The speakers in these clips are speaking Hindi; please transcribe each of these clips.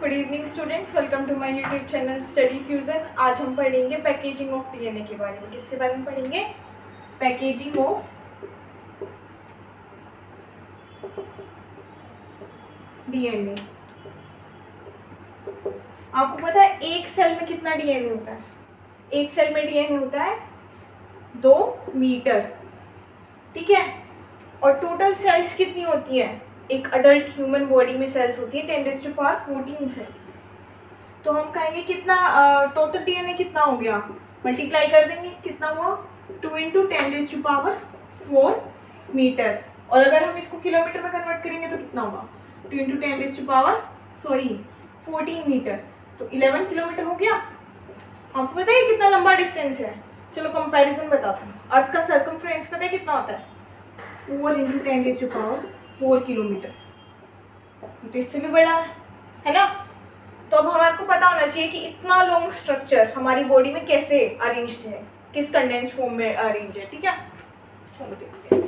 Good evening students, welcome to my YouTube channel Study Fusion. आज हम पढ़ेंगे पैकेजिंग ऑफ डीएनए के बारे में। किसके बारे में पढ़ेंगे? Packaging of DNA. आपको पता है एक सेल में कितना डीएनए होता है? एक सेल में डीएनए होता है 2 मीटर, ठीक है। और टोटल सेल्स कितनी होती है? एक अडल्ट ह्यूमन बॉडी में सेल्स होती है 10⁻14 सेल्स। तो हम कहेंगे कितना टोटल डीएनए कितना हो गया, मल्टीप्लाई कर देंगे, कितना हुआ 2 × 10⁻4 मीटर। और अगर हम इसको किलोमीटर में कन्वर्ट करेंगे तो कितना होगा 2 × 10⁻14 मीटर, तो 11 किलोमीटर हो गया। आपको पता है कितना लंबा डिस्टेंस है? चलो कंपैरिजन बताते हैं। अर्थ का सर्कमफ्रेंस पता है कितना होता है? 4 × 10⁻4 किलोमीटर। तो इससे भी बड़ा है ना। तो अब हमारे को पता होना चाहिए कि इतना लॉन्ग स्ट्रक्चर हमारी बॉडी में कैसे अरेंज्ड है, किस कंडेंस्ड फॉर्म में अरेंज है, ठीक है। चलो देखते हैं।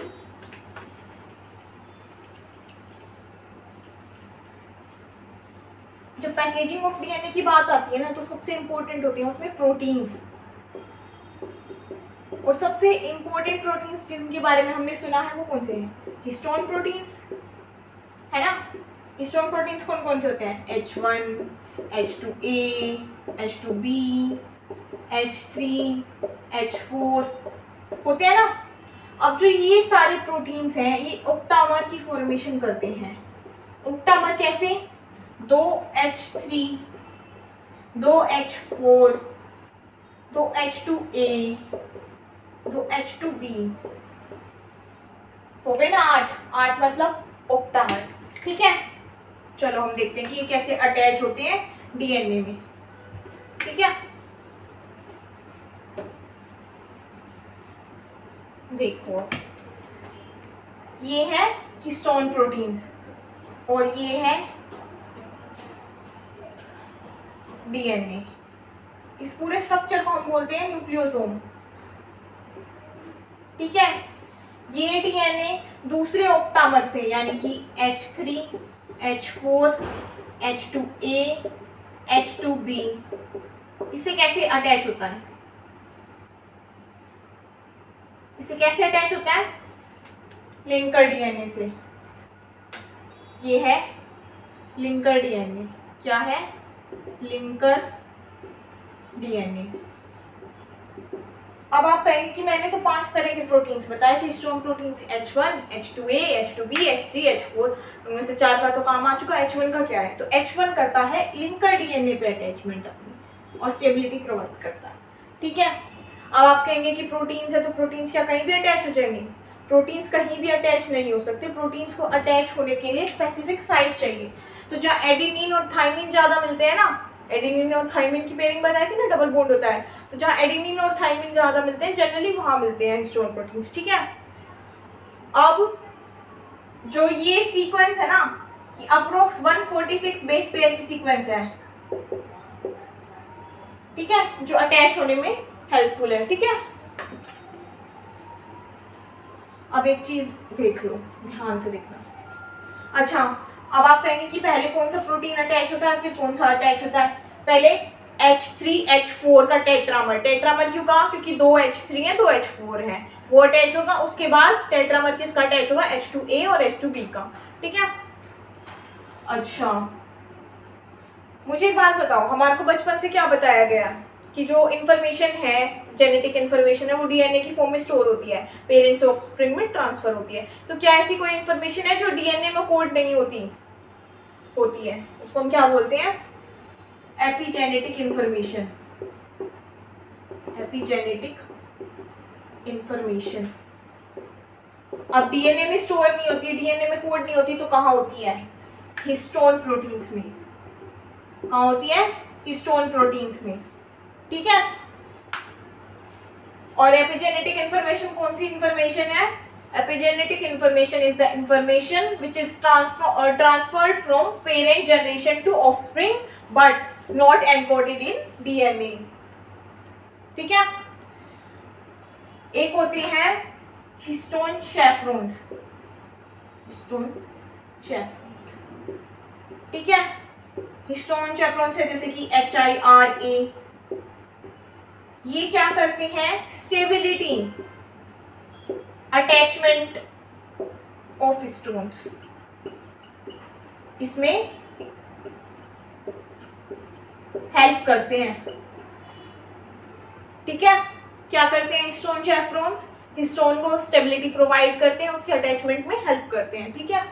जब पैकेजिंग ऑफ डीएनए की बात आती है ना, तो सबसे इंपॉर्टेंट होती है उसमें प्रोटीन्स। और सबसे इंपॉर्टेंट प्रोटीन्स जिनके बारे में हमने सुना है वो कौन से हैं? हिस्टोन प्रोटीन्स, है ना। हिस्टोन प्रोटीन्स कौन कौन से होते हैं? H1, H2A, H2B, H3, H4 होते हैं ना। अब जो ये सारे प्रोटीन्स हैं ये ऑक्टामर की फॉर्मेशन करते हैं। ऑक्टामर कैसे? 2H3, 2H4, 2H2A, 2H2B, हो गए ना 8 मतलब ऑक्टामर, ठीक है। चलो हम देखते हैं कि ये कैसे अटैच होते हैं डीएनए में, ठीक है। देखो ये है हिस्टोन प्रोटीन्स और ये है डीएनए। इस पूरे स्ट्रक्चर को हम बोलते हैं न्यूक्लियोसोम, ठीक है। ये डीएनए दूसरे ऑक्टामर से यानी कि H3, H4, H2A, H2B इससे कैसे अटैच होता है? इसे कैसे अटैच होता है? लिंकर डीएनए से। ये है लिंकर डीएनए। क्या है? Linker DNA. अब आप कहेंगे कि मैंने तो 5 तरह के प्रोटीन्स बताए थे, strong proteins H1, H2A, H2B, H3, H4। उनमें से 4 का तो काम आ चुका। H1 का क्या है? तो H1 करता है लिंकर डीएनए पे अटैचमेंट अपनी और स्टेबिलिटी प्रोवाइड करता है, ठीक है। अब आप कहेंगे कि प्रोटीन्स है तो प्रोटीन्स क्या कहीं भी अटैच हो जाएंगे? प्रोटीन्स कहीं भी अटैच नहीं हो सकते। प्रोटीन्स को अटैच होने के लिए स्पेसिफिक साइट चाहिए। तो जहाँ एडेनिन और थाइमिन ज़्यादा मिलते हैं ना, एडेनिन और थाइमिन की पेयरिंग बताई थी ना, डबल बॉन्ड होता है। तो जहाँ एडेनिन और थाइमिन ज़्यादा मिलते हैं जनरली वहाँ मिलते हैं हिस्टोन प्रोटीन्स, ठीक है। अब जो ये सीक्वेंस है ना, कि अप्रोक्स 146 बेस पेयर की सीक्वेंस है, ठीक है, जो अटैच होने में हेल्पफुल है, ठीक है। अब एक चीज देख लो, ध्यान से देखना। अच्छा, अब आप कहेंगे कि पहले कौन सा प्रोटीन अटैच होता है, फिर कौन सा अटैच होता है? पहले H3H4 का टेट्रामर। टेट्रामर क्यों कहा? क्योंकि 2 H3 है 2 H4 है, वो अटैच होगा। उसके बाद टेट्रामर किसका अटैच होगा? H2A और H2B का, ठीक है। अच्छा, मुझे एक बात बताओ, हमारे को बचपन से क्या बताया गया कि जो इन्फॉर्मेशन है, जेनेटिक इन्फॉर्मेशन है, वो डीएनए की फॉर्म में स्टोर होती है, पेरेंट्स से ऑफस्प्रिंग में ट्रांसफर होती है। तो क्या ऐसी कोई इन्फॉर्मेशन है जो डीएनए में कोड नहीं होती है? उसको हम क्या बोलते हैं? Epigenetic information. Epigenetic information. अब डीएनए में स्टोर नहीं होती, डीएनए में कोड नहीं होती, तो कहाँ होती है? हिस्टोन प्रोटीन्स में। कहाँ होती है? हिस्टोन प्रोटीन्स में, ठीक है। और एपिजेनेटिक इंफॉर्मेशन कौन सी इंफॉर्मेशन है? Epigenetic information is the information which is transferred from parent generation to offspring but not encoded in DNA, ठीक है। एक होती है हिस्टोन शेफ्रॉन्स, हिस्टोन शेफ्रॉन्स, ठीक है। हिस्टोन चैपरॉन्स है जैसे कि HIRA, ये क्या करते हैं, स्टेबिलिटी, अटैचमेंट ऑफ हिस्टोन्स, इसमें हेल्प करते हैं। ठीक है, क्या करते हैं हिस्टोन चैपरॉन्स, हिस्टोन को स्टेबिलिटी प्रोवाइड करते हैं, उसके अटैचमेंट में हेल्प करते हैं। ठीक है,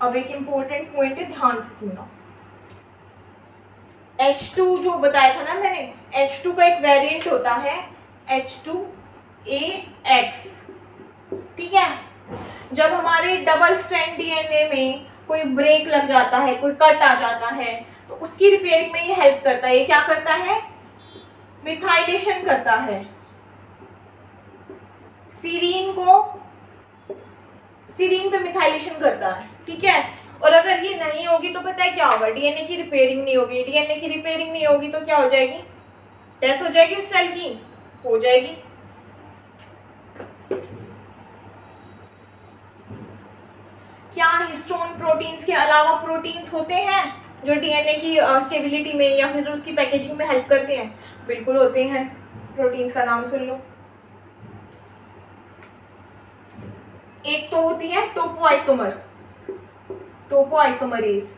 अब एक इंपॉर्टेंट पॉइंट है, ध्यान से सुनना। H2 जो बताया था ना मैंने, H2 का एक वेरिएंट होता है H2AX। ठीक है, जब हमारे डबल स्ट्रैंड डीएनए में कोई ब्रेक लग जाता है, कोई कट आ जाता है, तो उसकी रिपेयरिंग में ये हेल्प करता है। ये क्या करता है, मिथाइलेशन करता है, सीरीन पे मिथाइलेशन करता है। ठीक है, और अगर ये नहीं होगी तो पता है क्या होगा, डीएनए की रिपेयरिंग नहीं होगी। डीएनए की रिपेयरिंग नहीं होगी तो क्या हो जाएगी, डेथ हो जाएगी उस सेल की, हो जाएगी। क्या हिस्टोन प्रोटीन्स के अलावा प्रोटीन्स होते हैं जो डीएनए की स्टेबिलिटी में या फिर उसकी पैकेजिंग में हेल्प करते हैं? बिल्कुल होते हैं। प्रोटीन्स का नाम सुन लो। एक तो होती है टोपोआइसोमर, टोपोआइसोमरेज।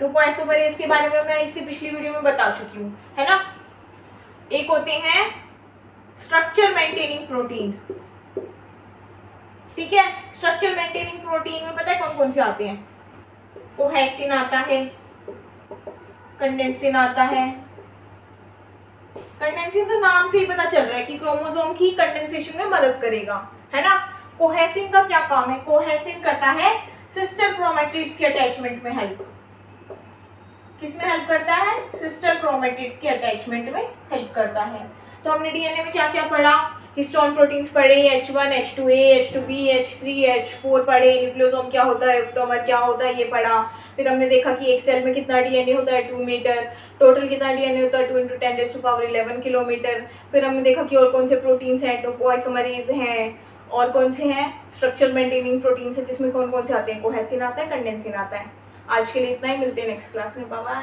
टोपोआइसोमरेज के बारे में मैं इससे पिछली वीडियो में बता चुकी हूँ, है ना। एक होते हैं स्ट्रक्चर मेंटेनिंग प्रोटीन। ठीक है, स्ट्रक्चर मेंटेनिंग प्रोटीन में पता है कौन कौन से आते हैं? कोहेसिन आता है, कंडेंसिन आता है। कंडेंसिन तो नाम से ही पता चल रहा है कि क्रोमोसोम की कंडेंसेशन में मदद करेगा, है ना। कोहेसिन का क्या काम है? कोहेसिन करता है सिस्टर क्रोमैटिड्स के अटैचमेंट में हेल्प। किसमें हेल्प करता है? सिस्टर क्रोमैटिड्स के अटैचमेंट में हेल्प करता है। तो हमने डीएनए में क्या क्या पढ़ा? हिस्टोन प्रोटीन्स पढ़े, H1, H2A, H2B, H3, H4 पढ़े। न्यूक्लियोसोम क्या होता है, एप्टोमर क्या होता है, ये पढ़ा। फिर हमने देखा कि एक सेल में कितना डीएनए होता है, 2 मीटर। टोटल कितना डीएनए होता है, 2 × 10⁻11 किलोमीटर। फिर हमने देखा कि और कौन से प्रोटीन्स हैं, टोपोआइसोमरेज हैं, और कौन से हैं स्ट्रक्चर मेंटेनिंग प्रोटीन्स है, जिसमें कौन कौन से आते हैं? कोहेसिन आता है, कंडेंसिन आता है। आज के लिए इतना ही, मिलते हैं नेक्स्ट क्लास में। Bye bye.